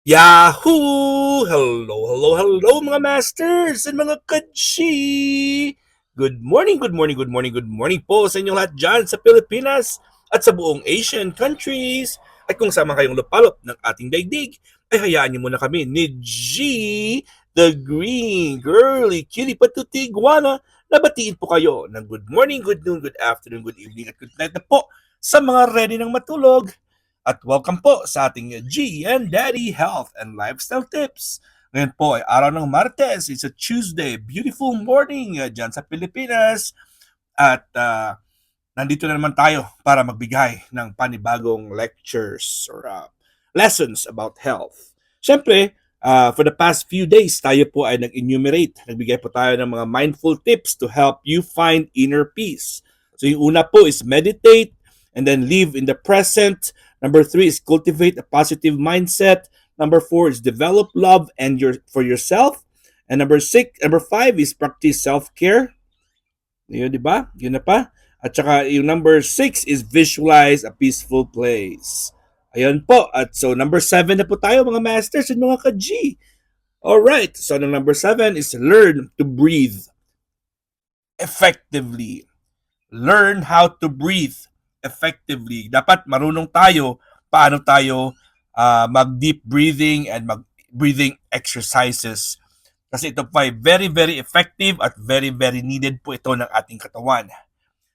Yahoo! Hello mga masters and mga kachi! Good morning po sa inyong lahat dyan sa Pilipinas at sa buong Asian countries. At kung sama kayong lupalop ng ating daigdig, ay hayaan niyo muna kami ni G, the Green Girly Cutie Patuti Iguana, na batiin po kayo ng good morning, good noon, good afternoon, good evening at good night na po sa mga ready ng matulog. At welcome po sa ating G and Daddy Health and Lifestyle Tips. Ngayon po ay araw ng Martes. It's a Tuesday. Beautiful morning dyan sa Pilipinas. At nandito na naman tayo para magbigay ng panibagong lectures or lessons about health. Siyempre, for the past few days, tayo po ay nag-enumerate. Nagbigay po tayo ng mga mindful tips to help you find inner peace. So yung una po is meditate and then live in the present. Number 3 is cultivate a positive mindset. Number 4 is develop love for yourself. And number 5 is practice self-care. Yun, di ba? Yun na pa. At saka yung number 6 is visualize a peaceful place. Ayun po. At so number 7 na po tayo mga masters and mga ka-G. Alright. So number 7 is learn to breathe effectively. Learn how to breathe effectively. Dapat marunong tayo paano tayo mag-deep breathing and mag-breathing exercises. Kasi ito po ay very, very effective at very, very needed po ito ng ating katawan.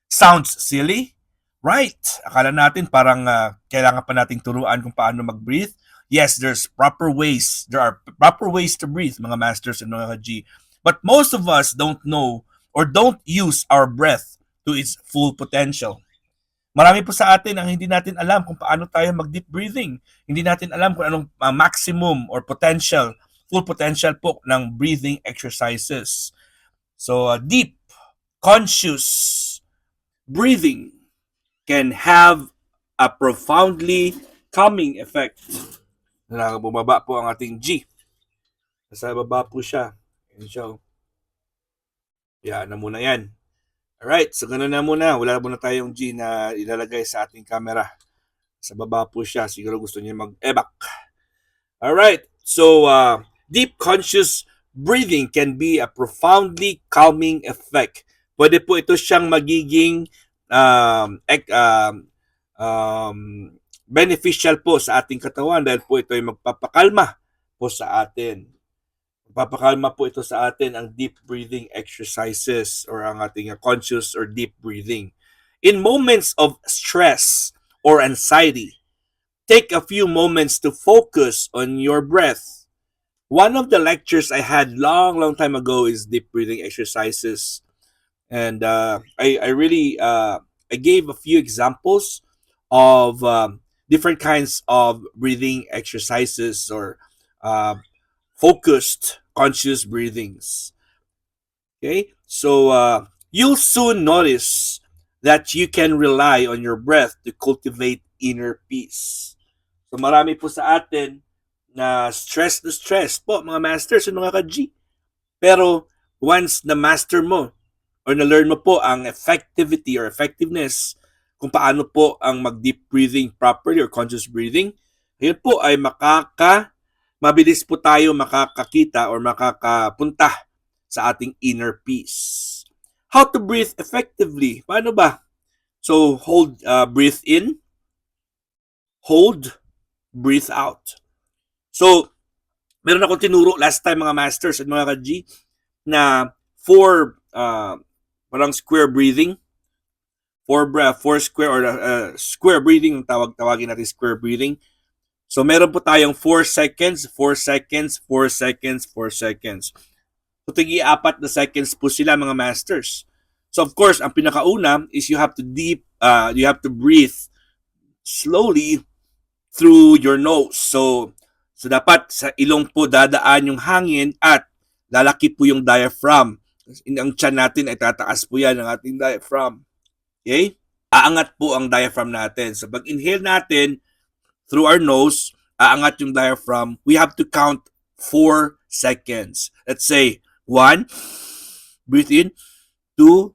Sounds silly? Right. Akala natin parang kailangan pa nating turuan kung paano mag-breathe. Yes, there's proper ways. There are proper ways to breathe, mga masters and mga G. But most of us don't know or don't use our breath to its full potential. Marami po sa atin ang hindi natin alam kung paano tayo mag-deep breathing. Hindi natin alam kung anong maximum or potential, full potential po ng breathing exercises. So, deep, conscious breathing can have a profoundly calming effect. Bumaba po ang ating G. Nasa baba po siya. Yan na muna yan. Alright, so ganoon na muna. Wala muna tayong G na ilalagay sa ating camera. Sa baba po siya. Siguro gusto niya mag-evac. Alright, so deep conscious breathing can be a profoundly calming effect. Pwede po ito siyang magiging beneficial po sa ating katawan dahil po ito ay magpapakalma po sa atin. Papakalma po ito sa atin ang deep breathing exercises or ang ating conscious or deep breathing. In moments of stress or anxiety, take a few moments to focus on your breath. One of the lectures I had long time ago is deep breathing exercises. And I gave a few examples of different kinds of breathing exercises or focused conscious breathings. Okay, so you'll soon notice that you can rely on your breath to cultivate inner peace. So marami po sa atin na stress po mga masters and mga ka-G. Pero once na master mo or na-learn mo po ang effectivity or effectiveness kung paano po ang mag-deep breathing properly or conscious breathing, yun po ay mabilis po tayo makakakita or makakapunta sa ating inner peace. How to breathe effectively? Paano ba? So, breathe in, hold, breathe out. So, meron akong tinuro last time mga masters at mga ka-G na parang square breathing. Four square or square breathing, tawagin natin square breathing. So, meron po tayong 4 seconds, 4 seconds, 4 seconds, 4 seconds. So, tigi-4 na seconds po sila mga masters. So, of course, ang pinakauna is you have to breathe slowly through your nose. So dapat sa ilong po dadaan yung hangin at lalaki po yung diaphragm. Ang tiyan natin ay tataas po yan ng ating diaphragm. Okay? Aangat po ang diaphragm natin. So, pag inhale natin, through our nose, aangat yung diaphragm. We have to count 4 seconds. Let's say, 1, breathe in, 2,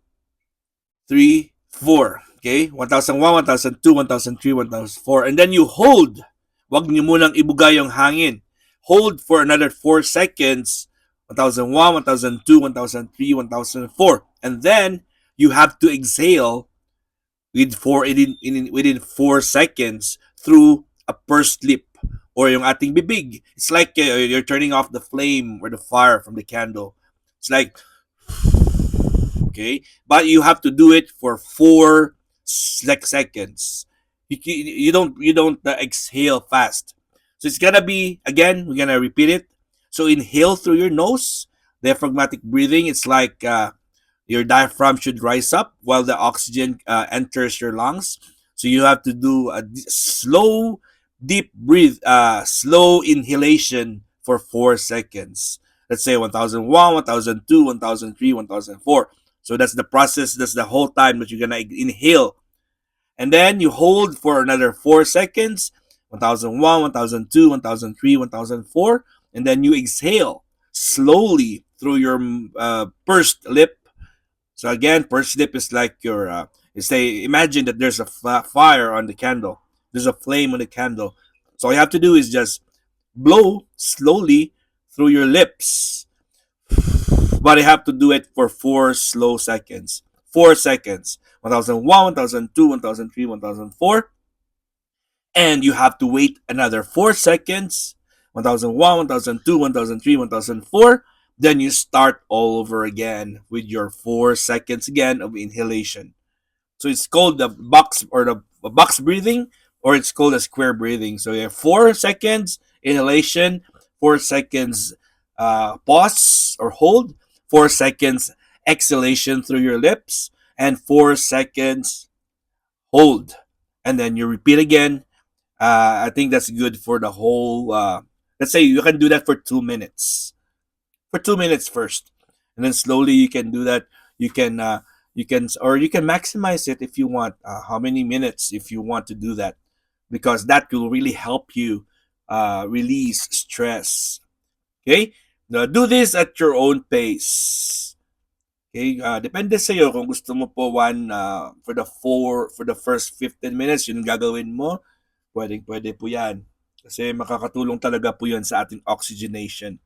3, 4. Okay? 1,001, 1,002, 1,003, 1,004. And then you hold. Huwag niyo munang ibuga yung hangin. hold for another 4 seconds, 1001, 1002, 1003, 1004. And then you have to exhale within 4 seconds through a pursed lip or yung ating bibig. It's like you're turning off the flame or the fire from the candle. It's like, okay, but you have to do it for 4 seconds. You don't exhale fast. So it's gonna be, again, we're gonna repeat it. So inhale through your nose. Diaphragmatic breathing. It's like your diaphragm should rise up while the oxygen enters your lungs. So you have to do a slow, deep breathe, slow inhalation for 4 seconds. Let's say 1001, 1002, 1003, 1004. So that's the process. That's the whole time that you're gonna inhale, and then you hold for another 4 seconds. 1001, 1002, 1003, 1004, and then you exhale slowly through your pursed lip. So again, pursed lip is like your imagine that there's a fire on the candle. There's a flame on the candle. So all you have to do is just blow slowly through your lips. But you have to do it for 4 slow seconds. 4 seconds. 1001, 1002, 1003, 1004. And you have to wait another 4 seconds. 1001, 1002, 1003, 1004. Then you start all over again with your 4 seconds again of inhalation. So it's called the box or the box breathing, or it's called a square breathing. So you have 4 seconds inhalation, 4 seconds pause or hold, 4 seconds exhalation through your lips, and 4 seconds hold. And then you repeat again. I think that's good for the whole. Let's say you can do that for 2 minutes. For 2 minutes first, and then slowly you can do that. You can maximize it if you want. How many minutes if you want to do that, because that will really help you release stress. Okay, now do this at your own pace. Okay, depende sa iyo kung gusto mo po for the first 15 minutes yun gagawin mo. Pwede po 'yan. Kasi makakatulong talaga po 'yan sa ating oxygenation.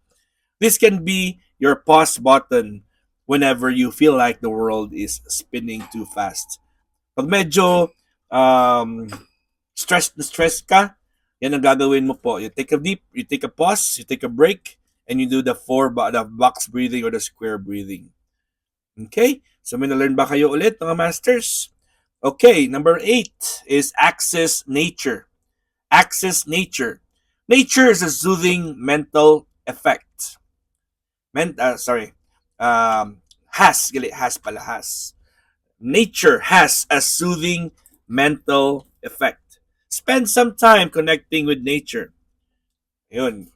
This can be your pause button whenever you feel like the world is spinning too fast. Pag medyo um, stress ka, yan ang gagawin mo po. You take a pause, you take a break, and you do the box breathing or the square breathing. Okay? So may na-learn ba kayo ulit mga masters? Okay, number 8 is access nature. Access nature. Nature is a soothing mental effect. Has. Nature has a soothing mental effect. Spend some time connecting with nature. Yun.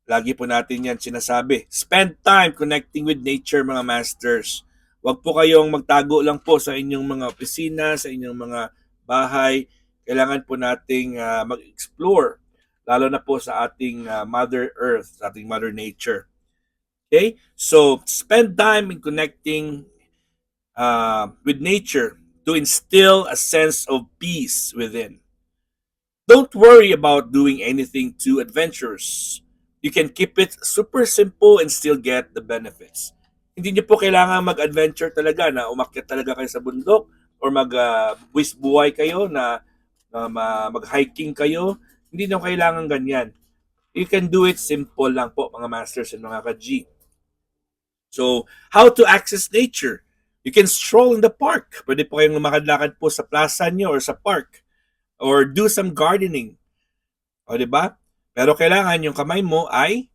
Lagi po natin yan sinasabi. Spend time connecting with nature, mga masters. Huwag po kayong magtago lang po sa inyong mga opisina, sa inyong mga bahay. Kailangan po nating mag-explore, lalo na po sa ating Mother Earth, sa ating Mother Nature. Okay? So, spend time in connecting with nature to instill a sense of peace within. Don't worry about doing anything too adventurous. You can keep it super simple and still get the benefits. Hindi niyo po kailangan mag-adventure talaga na umakyat talaga kayo sa bundok or buhay kayo na mag-hiking kayo. Hindi niyo kailangan ganyan. You can do it simple lang po, mga masters and mga ka-G. So, how to access nature? You can stroll in the park. Pwede po kayong lumakad-lakad po sa plaza niyo or sa park. Or do some gardening. O, diba? Pero kailangan yung kamay mo ay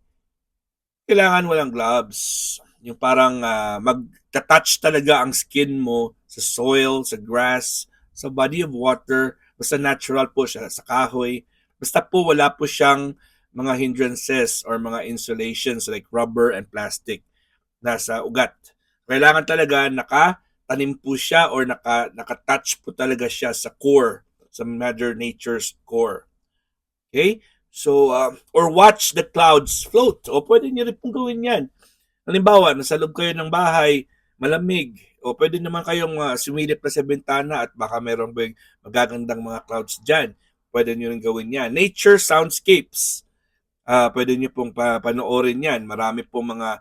kailangan walang gloves. Yung parang mag-touch talaga ang skin mo sa soil, sa grass, sa body of water. Basta natural po siya, sa kahoy. Basta po wala po siyang mga hindrances or mga insulations like rubber and plastic nasa ugat. Kailangan talaga nakatanim po siya or nakatouch po talaga siya sa core, sa Mother Nature's core. Okay? So, or watch the clouds float. O pwede nyo rin pong gawin yan. Halimbawa, nasa loob kayo ng bahay, malamig. O pwede naman kayong sumilip na sa bintana at baka meron magagandang mga clouds dyan. Pwede nyo rin gawin yan. Nature soundscapes. Pwede nyo pong panoorin yan. Marami pong mga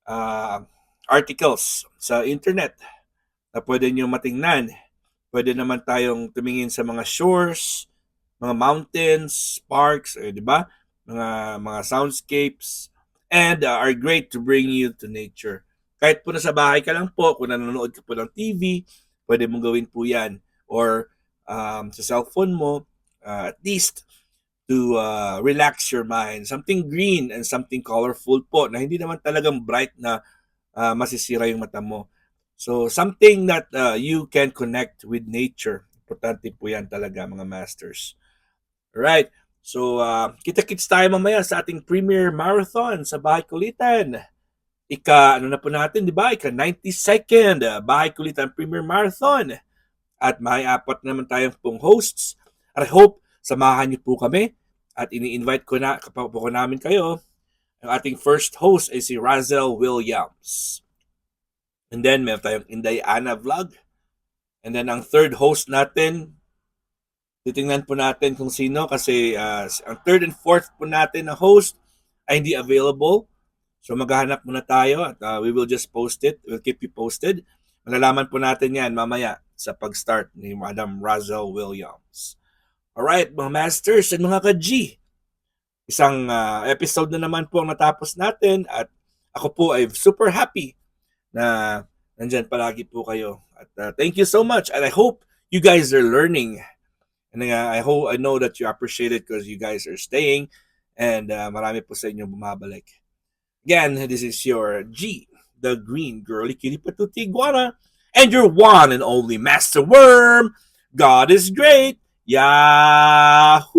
ah, articles sa internet na pwede nyo matingnan. Pwede naman tayong tumingin sa mga shores, mga mountains, parks, di ba? Mga soundscapes, and are great to bring you to nature. Kahit po nasa bahay ka lang po, kung nanonood ka po ng TV, pwede mong gawin po yan. Or sa cellphone mo, at least to relax your mind. Something green and something colorful po na hindi naman talagang bright na masisira yung mata mo. So, something that you can connect with nature. Importante po yan talaga, mga masters. Alright. So, kita-kits tayo mamaya sa ating premiere marathon sa Bahay Kulitan. Ano na po natin, di ba? 92nd Bahay Kulitan Premiere Marathon. At may 4 naman tayong pong hosts. I hope samahan niyo po kami at ini-invite ko namin kayo. Ang ating first host ay si Razel Williams. And then, meron tayong Inday Ana Vlog. And then, ang third host natin, titingnan po natin kung sino kasi ang third and fourth po natin na host ay hindi available. So, maghahanap muna tayo at we will just post it. We'll keep you posted. Malalaman po natin yan mamaya sa pag-start ni Madam Razel Williams. Alright, mga masters and mga ka-G. Isang episode na naman po ang natapos natin at ako po ay super happy na nandyan palagi po kayo. At thank you so much and I hope you guys are learning. And I know that you appreciate it because you guys are staying and marami po sa inyo bumabalik. Again, this is your G, the Green Girly Kitty Patuti Iguana, and your one and only Master Worm. God is great. Yahoo!